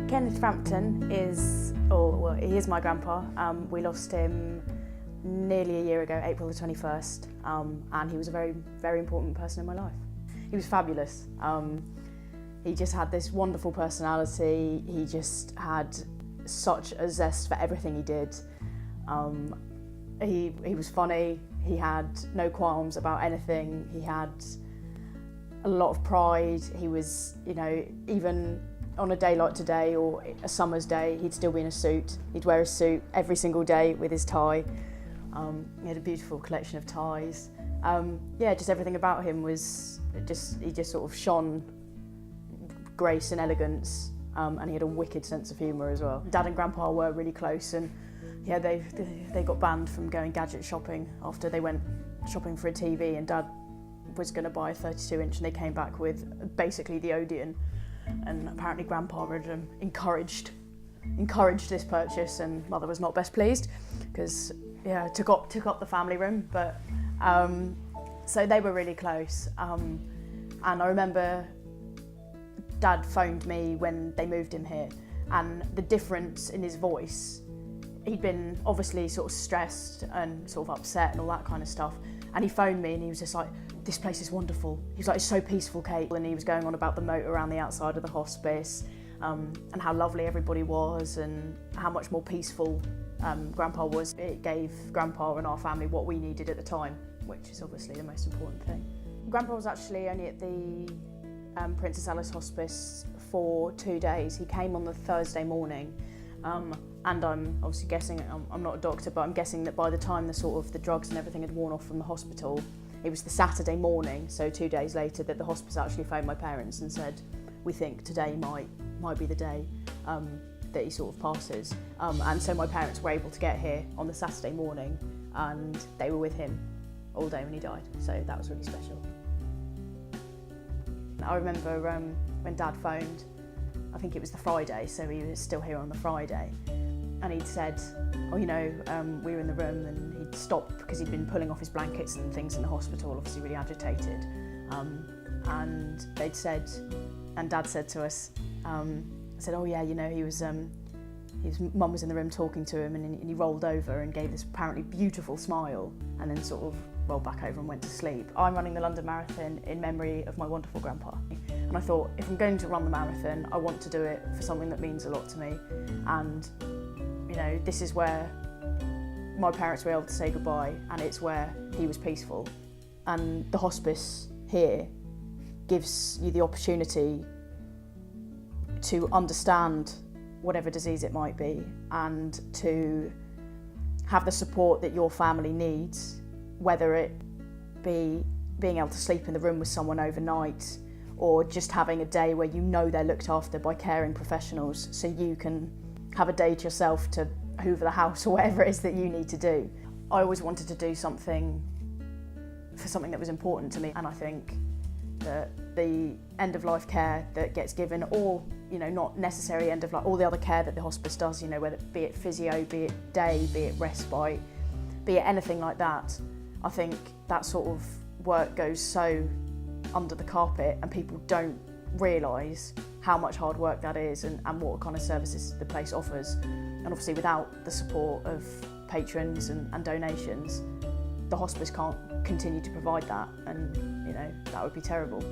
Kenneth Frampton is, he is my grandpa. We lost him nearly a year ago, April the 21st, and he was a very, very important person in my life. He was fabulous. He just had this wonderful personality. He just had such a zest for everything he did. He was funny. He had no qualms about anything. He had a lot of pride. He was, even on a day like today or a summer's day, he'd still be in a suit. He'd wear a suit every single day with his tie. He had a beautiful collection of ties. Just everything about him was he just sort of shone grace and elegance, and he had a wicked sense of humour as well. Dad and Grandpa were really close, and they got banned from going gadget shopping after they went shopping for a TV, and Dad was going to buy a 32-inch and they came back with basically the Odeon, and apparently Grandpa had encouraged this purchase, and Mother was not best pleased because took up the family room, but so they were really close, and I remember Dad phoned me when they moved him here, and the difference in his voice, he'd been obviously sort of stressed and sort of upset and all that kind of stuff, and he phoned me and he was just like, "This place is wonderful." He was like, "It's so peaceful, Kate," and he was going on about the moat around the outside of the hospice, and how lovely everybody was and how much more peaceful Grandpa was. It gave Grandpa and our family what we needed at the time, which is obviously the most important thing. Grandpa was actually only at the Princess Alice Hospice for 2 days. He came on the Thursday morning, and I'm obviously guessing, I'm not a doctor, but I'm guessing that by the time the drugs and everything had worn off from the hospital, it was the Saturday morning, so 2 days later, that the hospice actually phoned my parents and said, "We think today might be the day that he sort of passes." And so my parents were able to get here on the Saturday morning, and they were with him all day when he died, so that was really special. I remember when Dad phoned, I think it was the Friday, so he was still here on the Friday, and he'd said, we were in the room, and he'd stopped because he'd been pulling off his blankets and things in the hospital, obviously really agitated, and they'd said, and Dad said to us, said, his mum was in the room talking to him, and he rolled over and gave this apparently beautiful smile, and then sort of rolled back over and went to sleep. I'm running the London Marathon in memory of my wonderful grandpa, and I thought, if I'm going to run the marathon, I want to do it for something that means a lot to me, and this is where my parents were able to say goodbye, and it's where he was peaceful, and the hospice here gives you the opportunity to understand whatever disease it might be, and to have the support that your family needs, whether it be being able to sleep in the room with someone overnight, or just having a day where they're looked after by caring professionals, so you can have a day to yourself to hoover the house or whatever it is that you need to do. I always wanted to do something that was important to me, and I think that the end-of-life care that gets given, or not necessarily end-of-life, all the other care that the hospice does, whether be it physio, be it day, be it respite, be it anything like that, I think that sort of work goes so under the carpet, and people don't realise how much hard work that is, and what kind of services the place offers. And obviously without the support of patrons and donations, the hospice can't continue to provide that, and that would be terrible.